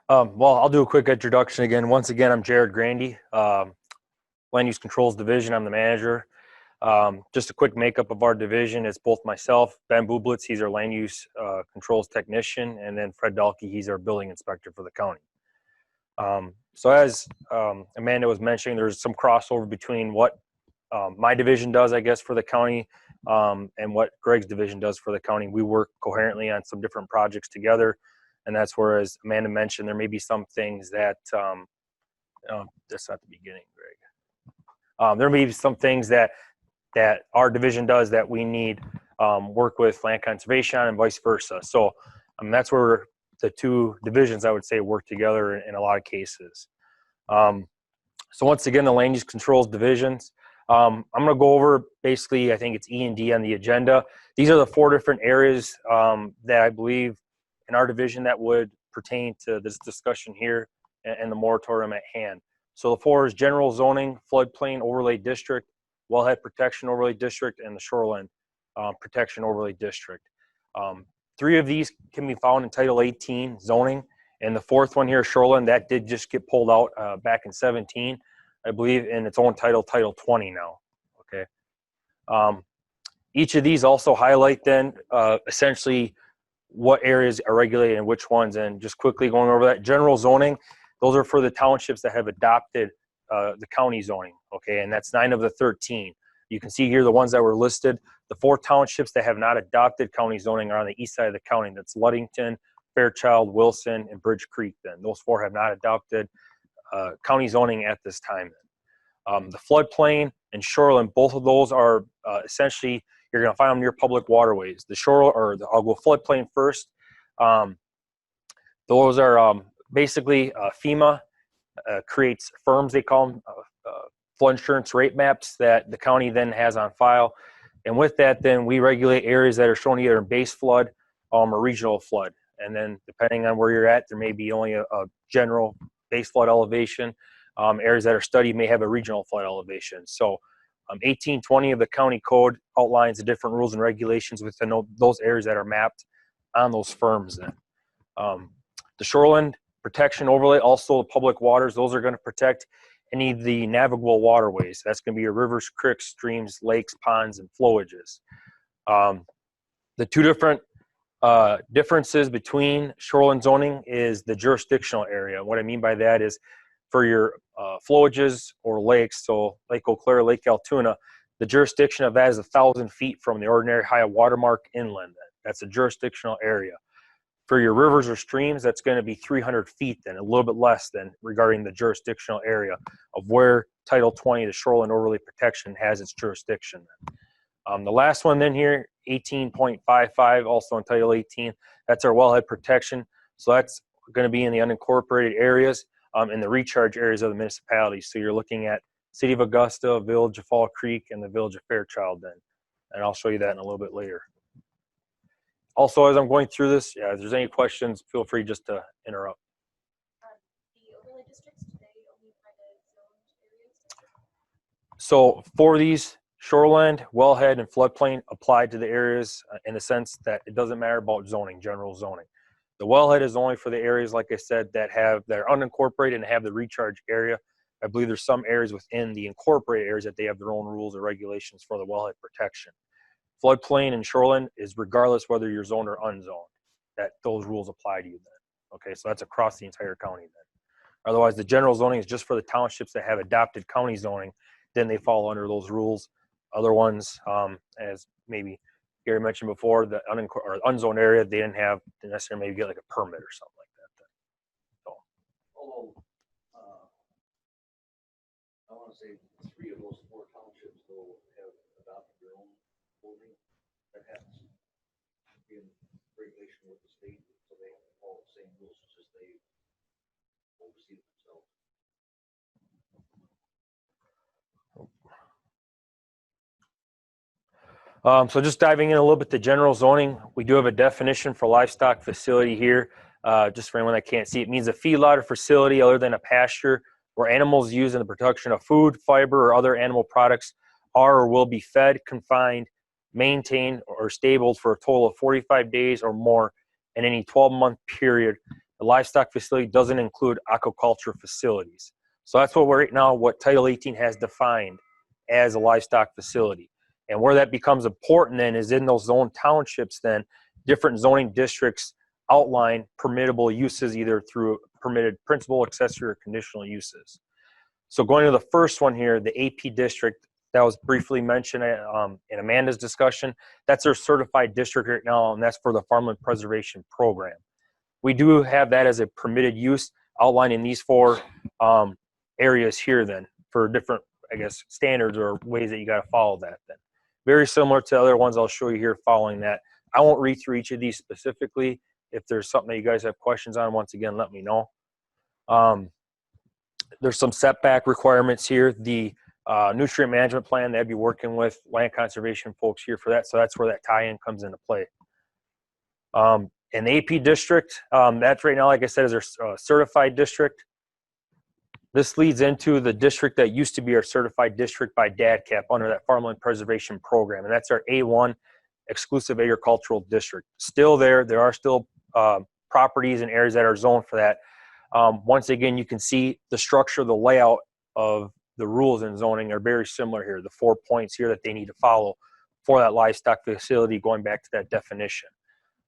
Well, I'll do a quick introduction again. Once again, I'm Jared Grandy, Land Use Controls Division. I'm the manager. Just a quick makeup of our division. It's both myself, Ben Bublitz, he's our Land Use Controls Technician, and then Fred Dahlke, he's our Building Inspector for the county. So as Amanda was mentioning, there's some crossover between what my division does, I guess, for the county and what Greg's division does for the county. We work coherently on some different projects together. And that's where, as Amanda mentioned, there may be some things that, that's not the beginning, Greg. There may be some things that our division does that we need work with land conservation on and vice versa. So that's where the two divisions, I would say, work together in a lot of cases. So once again, the land use controls divisions. I'm going to go over basically, I think it's E and D on the agenda. These are the four different areas that I believe in our division that would pertain to this discussion here and the moratorium at hand. So the four is general zoning, floodplain overlay district, wellhead protection overlay district, and the shoreland protection overlay district. Three of these can be found in Title 18 zoning, and the fourth one here, shoreland, that did just get pulled out back in 17, I believe, in its own title, Title 20 now. Okay. Each of these also highlight then essentially what areas are regulated and which ones. And just quickly going over that, general zoning, those are for the townships that have adopted the county zoning, okay, and that's 9 of the 13. You can see here the ones that were listed. The 4 townships that have not adopted county zoning are on the east side of the county. That's Ludington, Fairchild, Wilson, and Bridge Creek. Then those 4 have not adopted county zoning at this time. The floodplain and shoreline, both of those are essentially, you're going to find them near public waterways. The shore, or I'll go floodplain first. Those are basically FEMA creates firms, they call them, flood insurance rate maps that the county then has on file. And with that, then we regulate areas that are shown either in base flood or regional flood. And then depending on where you're at, there may be only a general base flood elevation. Areas that are studied may have a regional flood elevation. So 1820 of the county code outlines the different rules and regulations within those areas that are mapped on those firms then. The shoreland protection overlay, also the public waters, those are going to protect any of the navigable waterways. That's going to be your rivers, creeks, streams, lakes, ponds, and flowages. The two different differences between shoreline zoning is the jurisdictional area. What I mean by that is for your flowages or lakes, so Lake Eau Claire, Lake Altoona, the jurisdiction of that is 1,000 feet from the ordinary high watermark inland. That's a jurisdictional area. For your rivers or streams, that's going to be 300 feet then, a little bit less than regarding the jurisdictional area of where Title 20, the Shoreline Overlay Protection, has its jurisdiction. The last one then here, 18.55, also in Title 18, that's our wellhead protection. So that's going to be in the unincorporated areas in the recharge areas of the municipalities. So you're looking at City of Augusta, Village of Fall Creek, and the Village of Fairchild then. And I'll show you that in a little bit later. Also, as I'm going through this, if there's any questions, feel free just to interrupt. The overlay districts, do they only apply to zoned areas? So for these, shoreland, wellhead, and floodplain apply to the areas in the sense that it doesn't matter about zoning, general zoning. The wellhead is only for the areas, like I said, that are unincorporated and have the recharge area. I believe there's some areas within the incorporated areas that they have their own rules or regulations for the wellhead protection. Floodplain and shoreline is regardless whether you're zoned or unzoned, that those rules apply to you then. Okay, so that's across the entire county then. Otherwise, the general zoning is just for the townships that have adopted county zoning, then they fall under those rules. Other ones, as maybe Gary mentioned before, the unzoned area, they didn't necessarily maybe get like a permit or something like that then. So. Although, I want to say 3 of those 4 townships though have adopted their own voting. That has to be in regulation with the state, so they have to follow the same rules as they oversee themselves. So just diving in a little bit to general zoning, we do have a definition for livestock facility here. Just for anyone that can't see, it means a feedlot or facility other than a pasture where animals used in the production of food, fiber, or other animal products are or will be fed, confined, maintained, or stabled for a total of 45 days or more in any 12-month period. the livestock facility doesn't include aquaculture facilities. So that's what right now, what Title 18 has defined as a livestock facility. And where that becomes important then is in those zone townships then, different zoning districts outline permittable uses either through permitted principal, accessory, or conditional uses. So going to the first one here, the AP district, that was briefly mentioned in Amanda's discussion, that's our certified district right now, and that's for the Farmland Preservation Program. We do have that as a permitted use outlined in these four areas here then for different, I guess, standards or ways that you got to follow that then. Very similar to other ones I'll show you here following that. I won't read through each of these specifically. If there's something that you guys have questions on, once again, let me know. There's some setback requirements here. The nutrient management plan, they'd be working with land conservation folks here for that. So that's where that tie-in comes into play. And the AP district, that's right now, like I said, is our certified district. This leads into the district that used to be our certified district by DADCAP under that Farmland Preservation Program. And that's our A1 exclusive agricultural district. Still there. There are still properties and areas that are zoned for that. Once again, you can see the structure, the layout of the rules in zoning are very similar here. The 4 points here that they need to follow for that livestock facility, going back to that definition.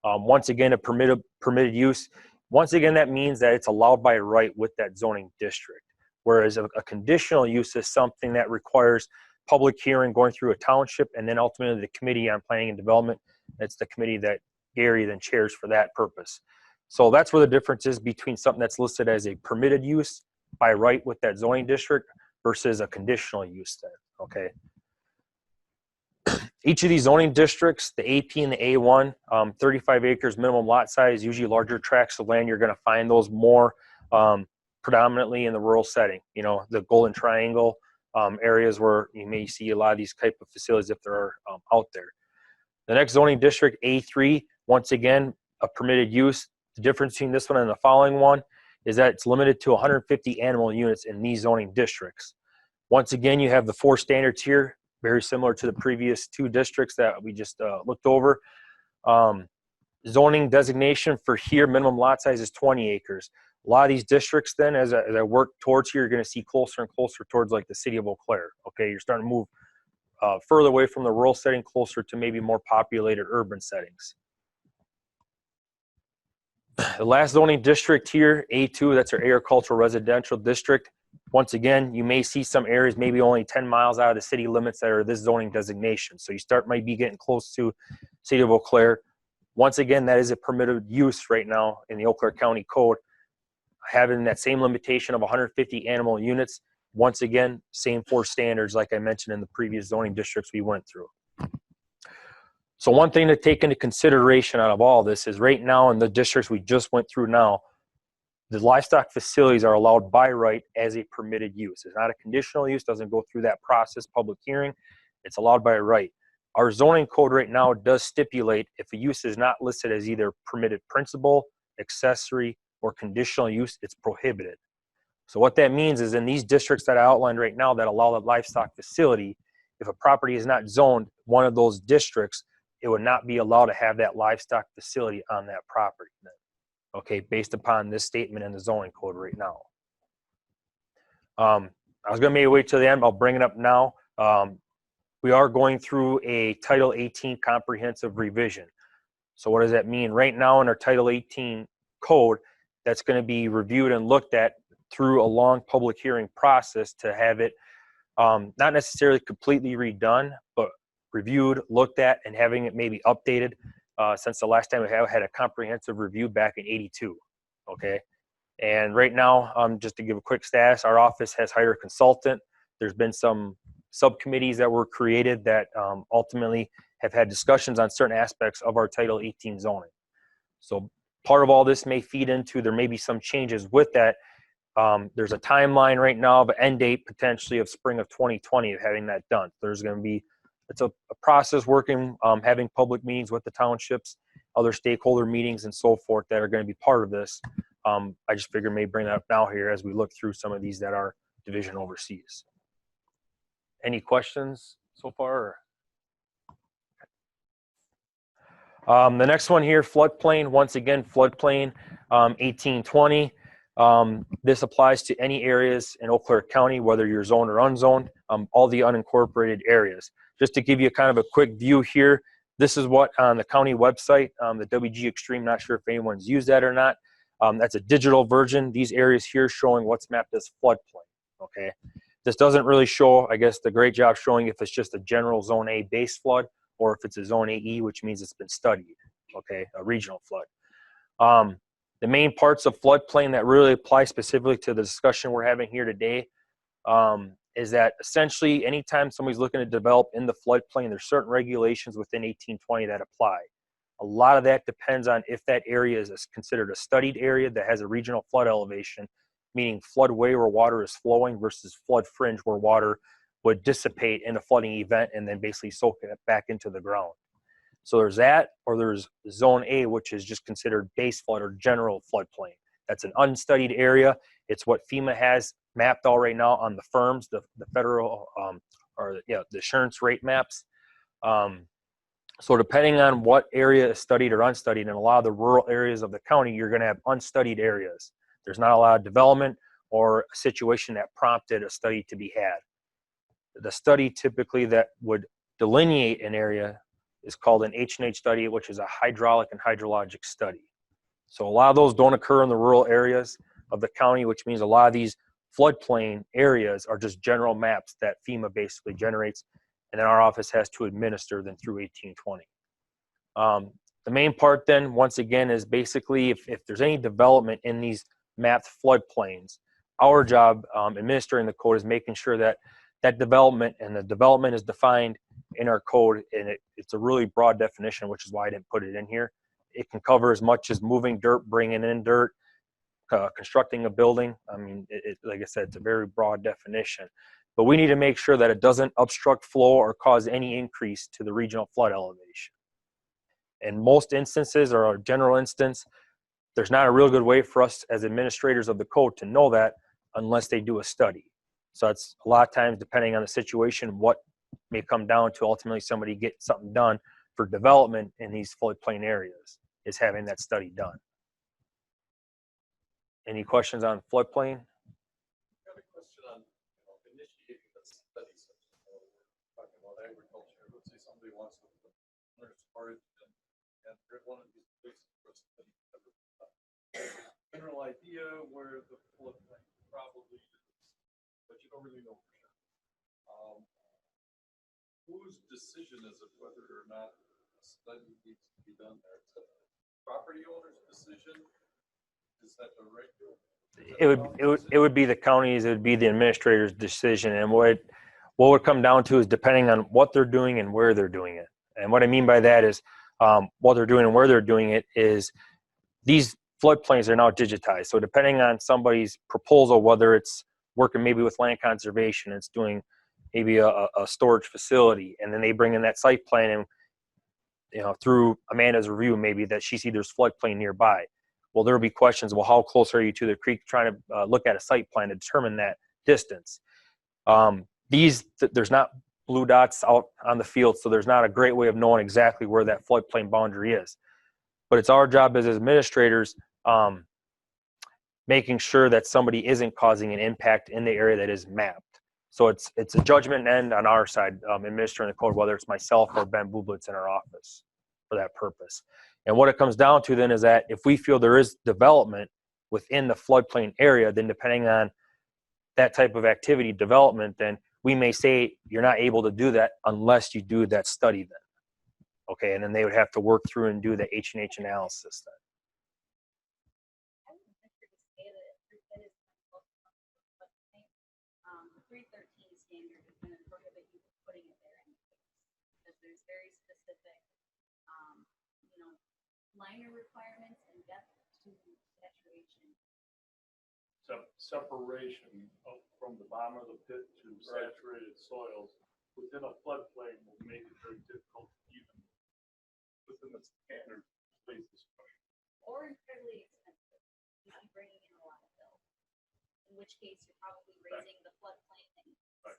Once again, a permitted use. Once again, that means that it's allowed by right with that zoning district. Whereas a conditional use is something that requires public hearing going through a township and then ultimately the Committee on Planning and Development. It's the committee that Gary then chairs for that purpose. So that's where the difference is between something that's listed as a permitted use by right with that zoning district versus a conditional use then, okay? Each of these zoning districts, the AP and the A1, 35 acres minimum lot size, usually larger tracts of land. You're going to find those more predominantly in the rural setting. You know, the Golden Triangle areas where you may see a lot of these type of facilities if there are out there. The next zoning district, A3, once again, a permitted use. The difference between this one and the following one is that it's limited to 150 animal units in these zoning districts. Once again, you have the 4 standards here, very similar to the previous 2 districts that we just looked over. Zoning designation for here, minimum lot size is 20 acres. A lot of these districts then, as I work towards here, you're going to see closer and closer towards like the city of Eau Claire. Okay, you're starting to move further away from the rural setting, closer to maybe more populated urban settings. The last zoning district here, A2, that's our agricultural residential district. Once again, you may see some areas maybe only 10 miles out of the city limits that are this zoning designation. So you might be getting close to city of Eau Claire. Once again, that is a permitted use right now in the Eau Claire County Code, having that same limitation of 150 animal units. Once again, same 4 standards like I mentioned in the previous zoning districts we went through. So one thing to take into consideration out of all this is right now in the districts we just went through now, the livestock facilities are allowed by right as a permitted use. It's not a conditional use, doesn't go through that process, public hearing. It's allowed by right. Our zoning code right now does stipulate if a use is not listed as either permitted principal, accessory, or conditional use, it's prohibited. So what that means is in these districts that I outlined right now that allow the livestock facility, if a property is not zoned one of those districts, it would not be allowed to have that livestock facility on that property then. Okay, based upon this statement in the zoning code right now. I was gonna maybe wait till the end, I'll bring it up now. We are going through a Title 18 comprehensive revision. So what does that mean? Right now in our Title 18 code, that's gonna be reviewed and looked at through a long public hearing process to have it not necessarily completely redone, but reviewed, looked at, and having it maybe updated since the last time we have had a comprehensive review back in '82. Okay, and right now, just to give a quick status, our office has hired a consultant. There's been some subcommittees that were created that ultimately have had discussions on certain aspects of our Title 18 zoning. So part of all this may feed into, there may be some changes with that. There's a timeline right now of an end date potentially of spring of 2020 of having that done. There's going to be, it's a process working, having public meetings with the townships, other stakeholder meetings and so forth that are going to be part of this. I just figured maybe bring that up now here as we look through some of these that our division oversees. Any questions so far? The next one here, floodplain. Once again, floodplain 1820. This applies to any areas in Eau Claire County, whether you're zoned or unzoned, all the unincorporated areas. Just to give you kind of a quick view here, this is what on the county website, the WG Extreme, not sure if anyone's used that or not. That's a digital version. These areas here showing what's mapped as floodplain, okay? This doesn't really show, I guess, the great job showing if it's just a general Zone A base flood or if it's a Zone AE, which means it's been studied, okay, a regional flood. The main parts of floodplain that really apply specifically to the discussion we're having here today is that essentially anytime somebody's looking to develop in the floodplain, there's certain regulations within 1820 that apply. A lot of that depends on if that area is considered a studied area that has a regional flood elevation, meaning floodway where water is flowing versus flood fringe where water would dissipate in a flooding event and then basically soak it back into the ground. So there's that, or there's Zone A, which is just considered base flood or general floodplain. That's an unstudied area. It's what FEMA has mapped all right now on the firms, the federal the insurance rate maps. So depending on what area is studied or unstudied, in a lot of the rural areas of the county, you're going to have unstudied areas. There's not a lot of development or a situation that prompted a study to be had. The study typically that would delineate an area is called an H&H study, which is a hydraulic and hydrologic study. So a lot of those don't occur in the rural areas of the county, which means a lot of these floodplain areas are just general maps that FEMA basically generates, and then our office has to administer them through 1820. The main part then, once again, is basically if there's any development in these mapped floodplains, our job administering the code is making sure that that development, and the development is defined in our code, and it's a really broad definition, which is why I didn't put it in here. It can cover as much as moving dirt, bringing in dirt, constructing a building. I mean, like I said, it's a very broad definition. But we need to make sure that it doesn't obstruct flow or cause any increase to the regional flood elevation. In most instances, or a general instance, there's not a real good way for us as administrators of the code to know that unless they do a study. So it's a lot of times, depending on the situation, what may come down to ultimately somebody get something done for development in these floodplain areas is having that study done. Any questions on floodplain? I have a question on initiating the study session. We're talking about agriculture. Let's say somebody wants to put their storage and they're one of these places for a study. General idea where the floodplain probably is, but you don't really know for sure. Whose decision is it whether or not a study needs to be done there? Is that the property owner's decision? Is that the regular? It would be the county's, it would be the administrator's decision, and what would come down to is depending on what they're doing and where they're doing it. And what I mean by that is what they're doing and where they're doing it is these floodplains are now digitized. So depending on somebody's proposal, whether it's working maybe with land conservation, it's doing maybe a storage facility, and then they bring in that site plan, and through Amanda's review, maybe that she sees there's floodplain nearby. Well, there will be questions. Well, how close are you to the creek? Trying to look at a site plan to determine that distance. There's not blue dots out on the field, so there's not a great way of knowing exactly where that floodplain boundary is. But it's our job as administrators making sure that somebody isn't causing an impact in the area that is mapped. So it's a judgment end on our side, administering the code, whether it's myself or Ben Bublitz in our office for that purpose. And what it comes down to then is that if we feel there is development within the floodplain area, then depending on that type of activity development, then we may say you're not able to do that unless you do that study then. Okay, and then they would have to work through and do the H&H analysis then. I would venture to say that if that is floodplain, 313 standard is going to prohibit you from putting it there in case, because there's very specific, liner requirements and depth to saturation. Separation from the bottom of the pit to saturated soils within a floodplain will make it very difficult even within the standard spaces. Or incredibly expensive. You'd be bringing in a lot of fill. In which case, you're probably raising the floodplain. Right.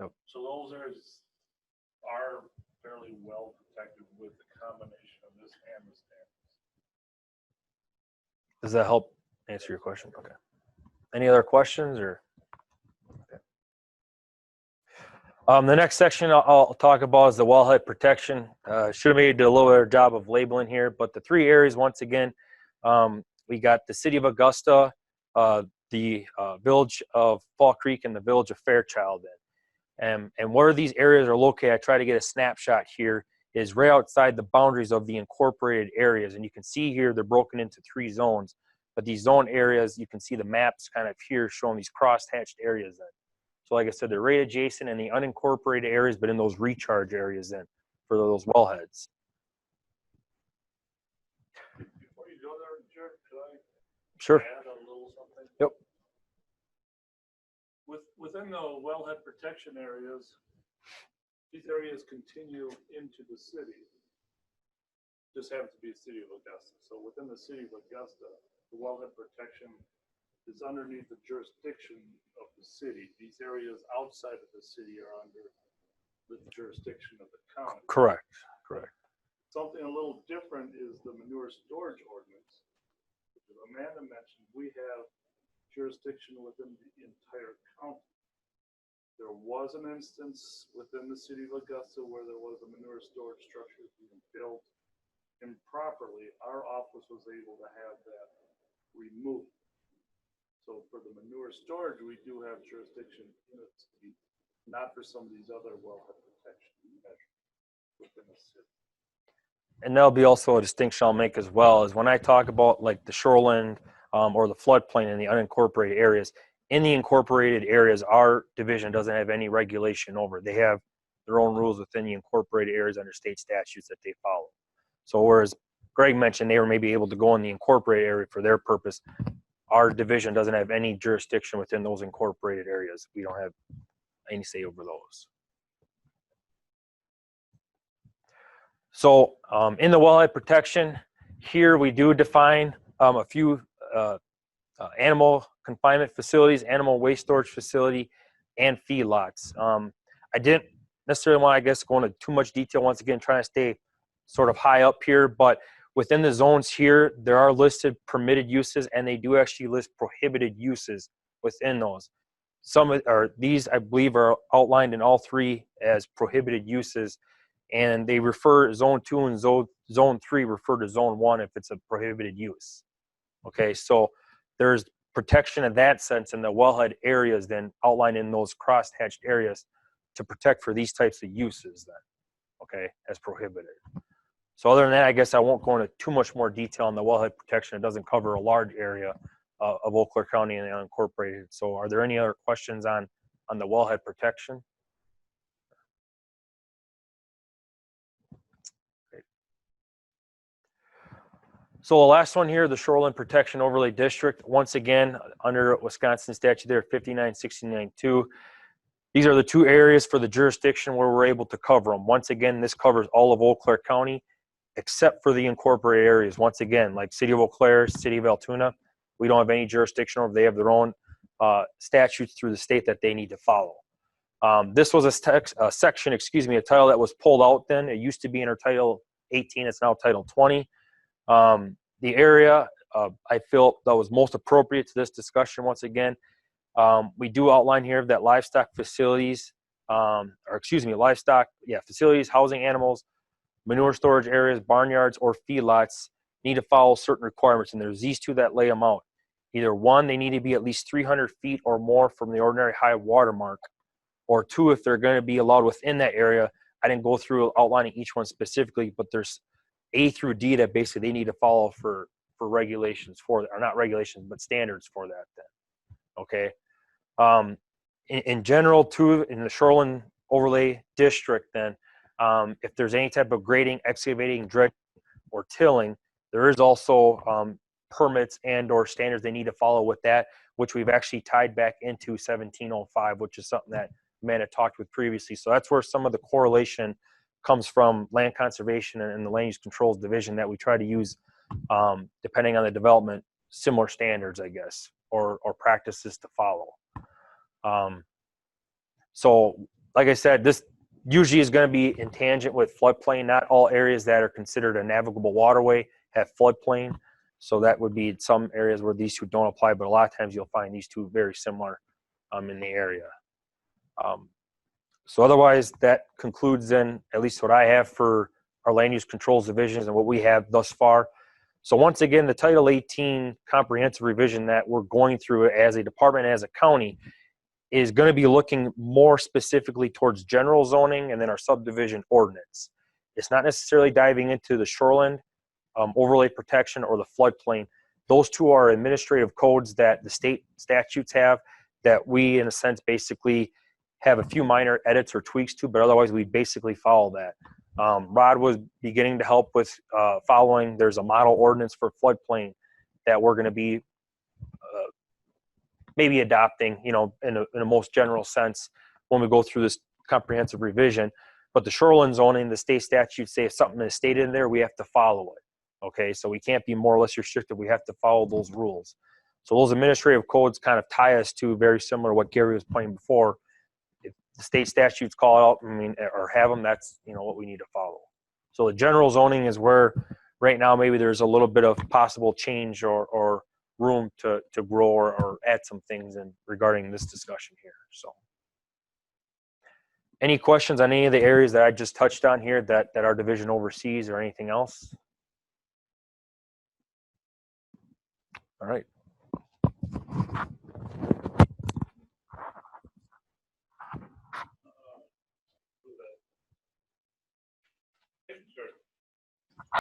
Yep. So those areas are fairly well protected with the combination of this and the standards. Does that help answer your question? Okay. Any other questions or? Okay. The next section I'll talk about is the wellhead protection. Should have made a little better job of labeling here, but the three areas, once again, we got the city of Augusta, the village of Fall Creek, and the village of Fairchild. And where these areas are located, I try to get a snapshot here, is right outside the boundaries of the incorporated areas. And you can see here they're broken into 3 zones. But these zone areas, you can see the maps kind of here showing these cross-hatched areas then. So like I said, they're right adjacent in the unincorporated areas, but in those recharge areas then for those wellheads. Before you go there, Jared, could I Sure. add a little something? Yep. Within the wellhead protection areas, these areas continue into the city. Just happens to be the city of Augusta. So within the city of Augusta, the wellhead protection is underneath the jurisdiction of the city. These areas outside of the city are under the jurisdiction of the county. Correct. Correct. Something a little different is the manure storage ordinance. As Amanda mentioned, we have jurisdiction within the entire county. There was an instance within the city of Augusta where there was a manure storage structure being built improperly. Our office was able to have that removed. So for the manure storage, we do have jurisdiction in the city, not for some of these other wellhead protection measures within the city. And that'll be also a distinction I'll make as well, is when I talk about like the shoreland or the floodplain in the unincorporated areas, in the incorporated areas, our division doesn't have any regulation over. They have their own rules within the incorporated areas under state statutes that they follow. So whereas Greg mentioned they were maybe able to go in the incorporated area for their purpose, our division doesn't have any jurisdiction within those incorporated areas. We don't have any say over those. So in the wellhead protection, here we do define a few animal confinement facilities, animal waste storage facility, and feedlots. I didn't necessarily want to, I guess, go into too much detail, once again, trying to stay sort of high up here, but within the zones here, there are listed permitted uses, and they do actually list prohibited uses within those. These, I believe, are outlined in all 3 as prohibited uses, and they refer, zone 2 and zone 3 refer to zone 1 if it's a prohibited use. Okay, so there's protection in that sense in the wellhead areas then outlined in those cross-hatched areas to protect for these types of uses then, okay, as prohibited. So other than that, I guess I won't go into too much more detail on the wellhead protection. It doesn't cover a large area of Eau Claire County and the unincorporated. So are there any other questions on the wellhead protection? Great. So the last one here, the Shoreland Protection Overlay District, once again, under Wisconsin statute there, 5969-2. These are the 2 areas for the jurisdiction where we're able to cover them. Once again, this covers all of Eau Claire County, except for the incorporated areas. Once again, like City of Eau Claire, City of Altoona, we don't have any jurisdiction over. They have their own statutes through the state that they need to follow. This was a section, a title that was pulled out then. It used to be in our Title 18. It's now Title 20. The area I feel that was most appropriate to this discussion, once again, we do outline here that livestock facilities, facilities housing animals, manure storage areas, barnyards, or feedlots need to follow certain requirements. And there's these 2 that lay them out. Either 1, they need to be at least 300 feet or more from the ordinary high water mark, or 2, if they're going to be allowed within that area. I didn't go through outlining each one specifically, but there's A through D that basically they need to follow for regulations for, or not regulations, but standards for that then. Okay. In general, too, in the Shoreland Overlay District, then, if there's any type of grading, excavating, dredging, or tilling, there is also permits and or standards they need to follow with that, which we've actually tied back into 1705, which is something that Amanda talked with previously. So that's where some of the correlation comes from, land conservation and the land use controls division, that we try to use, depending on the development, similar standards, I guess, or practices to follow. So like I said, usually is going to be in tangent with floodplain. Not all areas that are considered a navigable waterway have floodplain. So that would be some areas where these two don't apply, but a lot of times you'll find these two very similar in the area. So otherwise, that concludes then at least what I have for our land use controls divisions and what we have thus far. So once again, the Title 18 comprehensive revision that we're going through as a department, as a county, is going to be looking more specifically towards general zoning and then our subdivision ordinance. It's not necessarily diving into the shoreland, overlay protection, or the floodplain. Those two are administrative codes that the state statutes have that we, in a sense, basically have a few minor edits or tweaks to, but otherwise we basically follow that. Rod was beginning to help with following. There's a model ordinance for floodplain that we're going to be maybe adopting, you know, in a most general sense when we go through this comprehensive revision. But the shoreline zoning, the state statutes say if something is stated in there, we have to follow it. Okay, so we can't be more or less restrictive. We have to follow those rules. So those administrative codes kind of tie us to very similar to what Gary was pointing before. If the state statutes call it out, I mean, or have them, that's, you know, what we need to follow. So the general zoning is where right now maybe there's a little bit of possible change or room to grow or add some things in regarding this discussion here. So any questions on any of the areas that I just touched on here that our division oversees or anything else? All right.